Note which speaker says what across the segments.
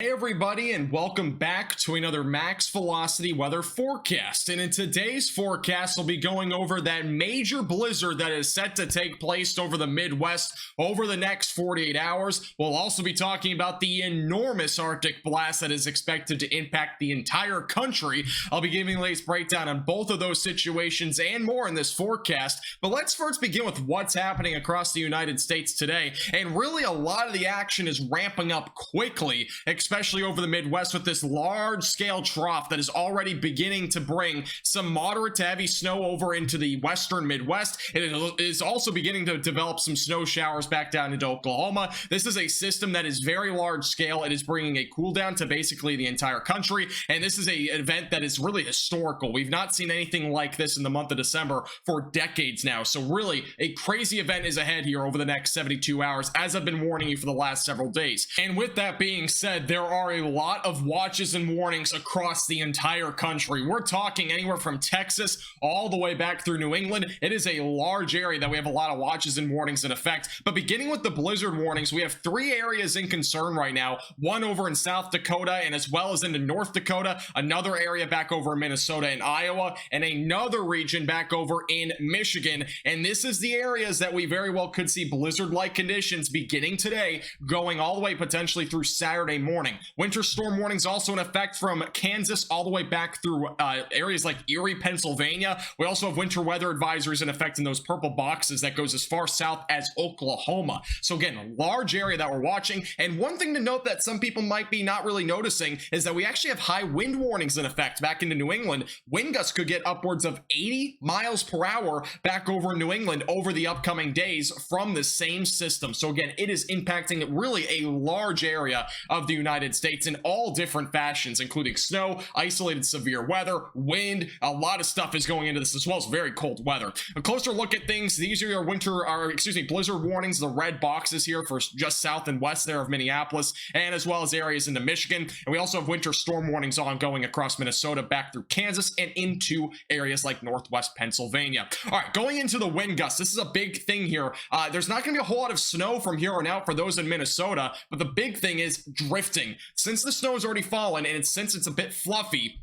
Speaker 1: Hey everybody, and welcome back to another max velocity weather forecast. And in today's forecast, we'll be going over that major blizzard that is set to take place over the Midwest over the next 48 hours. We'll also be talking about the enormous Arctic blast that is expected to impact the entire country. I'll be giving the latest breakdown on both of those situations and more in this forecast. But let's first begin with what's happening across the United States today. And really, a lot of the action is ramping up quickly, especially over the Midwest, with this large-scale trough that is already beginning to bring some moderate to heavy snow over into the western Midwest. It is also beginning to develop some snow showers back down into Oklahoma. This is a system that is very large-scale. It is bringing a cool down to basically the entire country, and this is an event that is really historical. We've not seen anything like this in the month of December for decades now, so really a crazy event is ahead here over the next 72 hours, as I've been warning you for the last several days. And with that being said, there are a lot of watches and warnings across the entire country. We're talking anywhere from Texas all the way back through New England. It is a large area that we have a lot of watches and warnings in effect. But beginning with the blizzard warnings, we have three areas in concern right now. One over in South Dakota, and as well as into North Dakota, another area back over in Minnesota and Iowa, and another region back over in Michigan. And this is the areas that we very well could see blizzard-like conditions beginning today, going all the way potentially through Saturday morning. Winter storm warnings also in effect from Kansas all the way back through areas like Erie, Pennsylvania. We also have winter weather advisories in effect in those purple boxes that goes as far south as Oklahoma. So again, a large area that we're watching. And one thing to note that some people might be not really noticing is that we actually have high wind warnings in effect back into New England. Wind gusts could get upwards of 80 miles per hour back over in New England over the upcoming days from the same system. So again, it is impacting really a large area of the United States in all different fashions, including snow, isolated severe weather, wind. A lot of stuff is going into this, as well as very cold weather. A closer look at things, these are your blizzard warnings, the red boxes here for just south and west there of Minneapolis, and as well as areas into Michigan. And we also have winter storm warnings ongoing across Minnesota back through Kansas and into areas like northwest Pennsylvania. All right, going into the wind gusts, this is a big thing here. There's not going to be a whole lot of snow from here on out for those in Minnesota, but the big thing is drifting. Since the snow has already fallen and since it's a bit fluffy,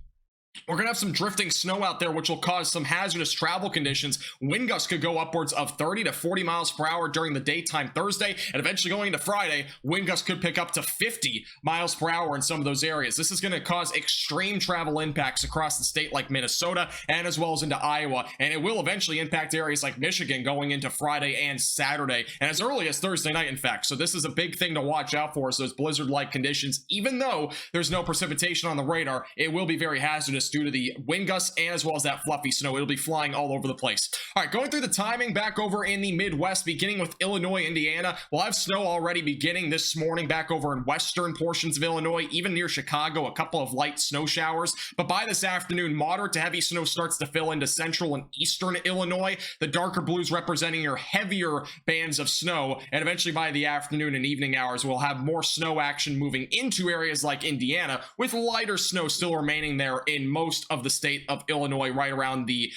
Speaker 1: we're going to have some drifting snow out there, which will cause some hazardous travel conditions. Wind gusts could go upwards of 30 to 40 miles per hour during the daytime Thursday, and eventually going into Friday, wind gusts could pick up to 50 miles per hour in some of those areas. This is going to cause extreme travel impacts across the state like Minnesota and as well as into Iowa, and it will eventually impact areas like Michigan going into Friday and Saturday, and as early as Thursday night, in fact. So this is a big thing to watch out for, is those blizzard-like conditions. Even though there's no precipitation on the radar, it will be very hazardous due to the wind gusts and as well as that fluffy snow. It'll be flying all over the place. All right, going through the timing back over in the Midwest, beginning with Illinois, Indiana. We'll have snow already beginning this morning back over in western portions of Illinois, even near Chicago, a couple of light snow showers. But by this afternoon, moderate to heavy snow starts to fill into central and eastern Illinois. The darker blues representing your heavier bands of snow. And eventually by the afternoon and evening hours, we'll have more snow action moving into areas like Indiana, with lighter snow still remaining there in most of the state of Illinois right around the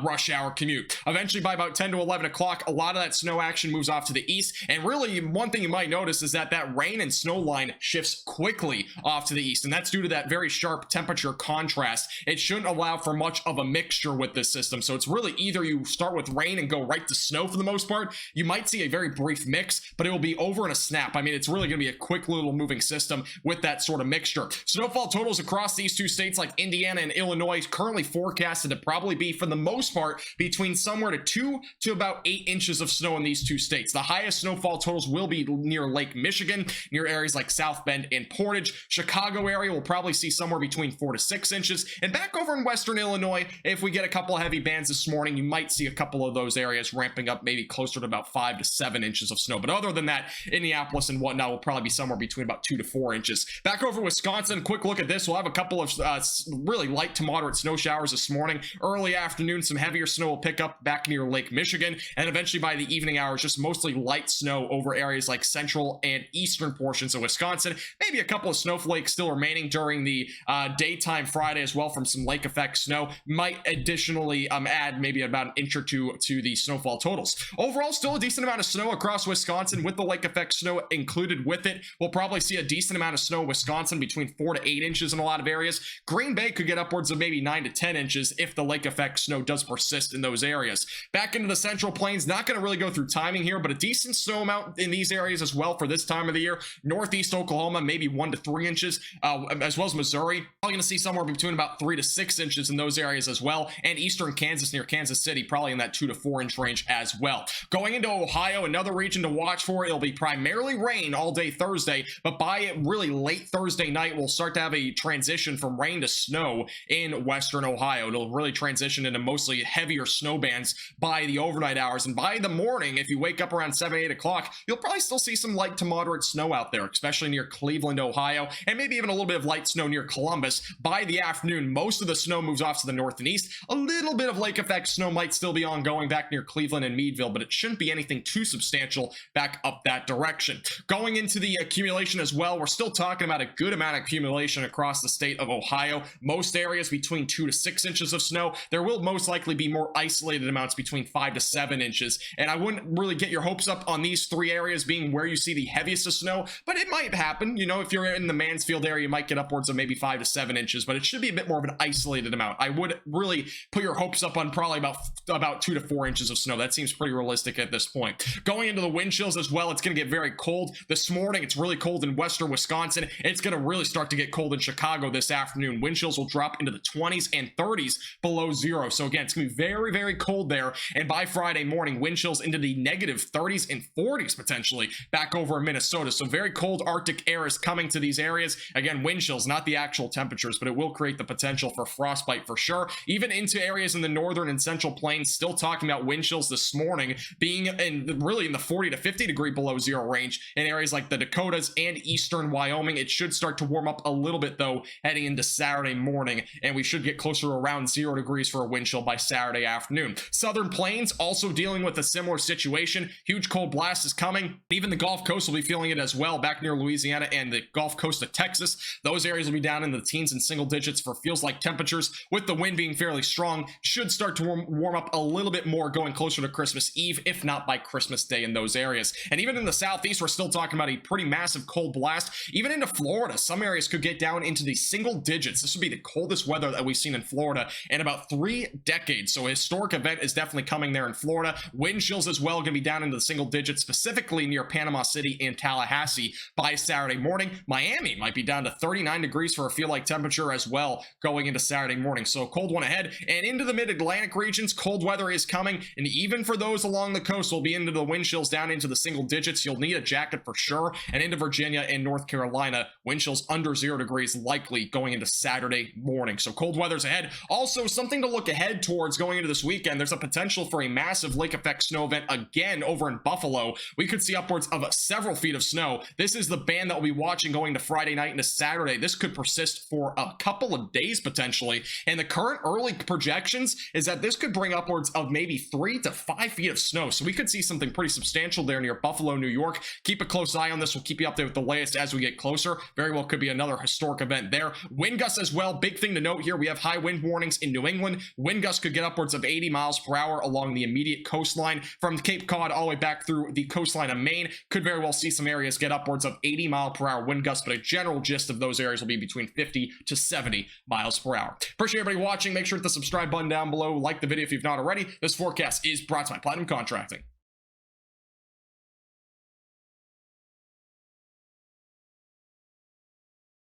Speaker 1: rush hour commute. Eventually by about 10 to 11 o'clock, a lot of that snow action moves off to the east. And really, one thing you might notice is that that rain and snow line shifts quickly off to the east. And that's due to that very sharp temperature contrast. It shouldn't allow for much of a mixture with this system. So it's really either you start with rain and go right to snow for the most part. You might see a very brief mix, but it will be over in a snap. I mean, it's really going to be a quick little moving system with that sort of mixture. Snowfall totals across these two states like Indiana and Illinois currently forecasted to probably be, for the most part, between somewhere to 2 to about 8 inches of snow in these two states. The highest snowfall totals will be near Lake Michigan, near areas like South Bend and Portage. Chicago area will probably see somewhere between 4 to 6 inches. And back over in western Illinois, if we get a couple of heavy bands this morning, you might see a couple of those areas ramping up maybe closer to about 5 to 7 inches of snow. But other than that, Indianapolis and whatnot will probably be somewhere between about 2 to 4 inches. Back over Wisconsin, quick look at this. We'll have a couple of really light to moderate snow showers this morning. Early afternoon, some heavier snow will pick up back near Lake Michigan, and eventually by the evening hours, just mostly light snow over areas like central and eastern portions of Wisconsin. Maybe a couple of snowflakes still remaining during the daytime Friday as well from some lake effect snow. Might additionally add maybe about an inch or two to the snowfall totals. Overall, still a decent amount of snow across Wisconsin with the lake effect snow included with it. We'll probably see a decent amount of snow in Wisconsin, between 4 to 8 inches in a lot of areas. Green Bay could get upwards of maybe 9 to 10 inches if the lake effect snow does persist in those areas. Back into the central plains, not going to really go through timing here, but a decent snow amount in these areas as well for this time of the year. Northeast Oklahoma, maybe 1 to 3 inches, as well as Missouri. Probably going to see somewhere between about 3 to 6 inches in those areas as well. And eastern Kansas near Kansas City, probably in that 2 to 4 inch range as well. Going into Ohio, another region to watch for. It'll be primarily rain all day Thursday, but by really late Thursday night, we'll start to have a transition from rain to snow in western Ohio. It'll really transition into mostly heavier snow bands by the overnight hours. And by the morning, if you wake up around 7, 8 o'clock, you'll probably still see some light to moderate snow out there, especially near Cleveland, Ohio, and maybe even a little bit of light snow near Columbus. By the afternoon, most of the snow moves off to the north and east. A little bit of lake effect snow might still be ongoing back near Cleveland and Meadville, but it shouldn't be anything too substantial back up that direction. Going into the accumulation as well, we're still talking about a good amount of accumulation across the state of Ohio. Most areas between 2 to 6 inches of snow. There will most likely be more isolated amounts between 5 to 7 inches, and I wouldn't really get your hopes up on these 3 areas being where you see the heaviest of snow, but it might happen. You know, if you're in the Mansfield area, you might get upwards of maybe 5 to 7 inches, but it should be a bit more of an isolated amount. I would really put your hopes up on probably about 2 to 4 inches of snow. That seems pretty realistic at this point. Going into the wind chills as well, it's going to get very cold. This morning, it's really cold in western Wisconsin. It's going to really start to get cold in Chicago this afternoon. Wind chills will drop into the 20s and 30s below zero. So again, it's going to be very, very cold there. And by Friday morning, wind chills into the negative 30s and 40s potentially back over in Minnesota. So very cold Arctic air is coming to these areas. Again, wind chills, not the actual temperatures, but it will create the potential for frostbite for sure. Even into areas in the northern and central plains, still talking about wind chills this morning being really in the 40 to 50 degree below zero range in areas like the Dakotas and eastern Wyoming. It should start to warm up a little bit though heading into Saturday morning, and we should get closer to around 0 degrees for a wind chill by Saturday afternoon. Southern plains also dealing with a similar situation. Huge cold blast is coming. Even the Gulf Coast will be feeling it as well back near Louisiana and the Gulf Coast of Texas. Those areas will be down in the teens and single digits for feels like temperatures, with the wind being fairly strong. Should start to warm up a little bit more going closer to Christmas Eve, if not by Christmas Day in those areas. And even in the southeast, we're still talking about a pretty massive cold blast. Even into Florida, some areas could get down into the single digits. This would be the coldest weather that we've seen in Florida in about 3 decades. So a historic event is definitely coming there in Florida. Wind chills as well going to be down into the single digits, specifically near Panama City and Tallahassee by Saturday morning. Miami might be down to 39 degrees for a feel like temperature as well going into Saturday morning. So cold one ahead. And into the mid-Atlantic regions, cold weather is coming. And even for those along the coast, we'll be into the wind chills down into the single digits. You'll need a jacket for sure. And into Virginia and North Carolina, wind chills under 0 degrees likely going into Saturday morning. So cold weather's ahead. Also, something to look ahead towards going into this weekend. There's a potential for a massive lake effect snow event again over in Buffalo. We could see upwards of several feet of snow. This is the band that we'll be watching going to Friday night into Saturday. This could persist for a couple of days potentially. And the current early projections is that this could bring upwards of maybe 3 to 5 feet of snow. So we could see something pretty substantial there near Buffalo, New York. Keep a close eye on this. We'll keep you updated with the latest as we get closer. Very well could be another historic event there. Wind gusts as well. Big thing to note here, we have high wind warnings in New England. Wind gusts could get upwards of 80 miles per hour along the immediate coastline from Cape Cod all the way back through the coastline of Maine. Could very well see some areas get upwards of 80 mile per hour wind gusts, but a general gist of those areas will be between 50 to 70 miles per hour. Appreciate everybody watching. Make sure to hit the subscribe button down below. Like the video if you've not already. This forecast is brought to you by Platinum Contracting.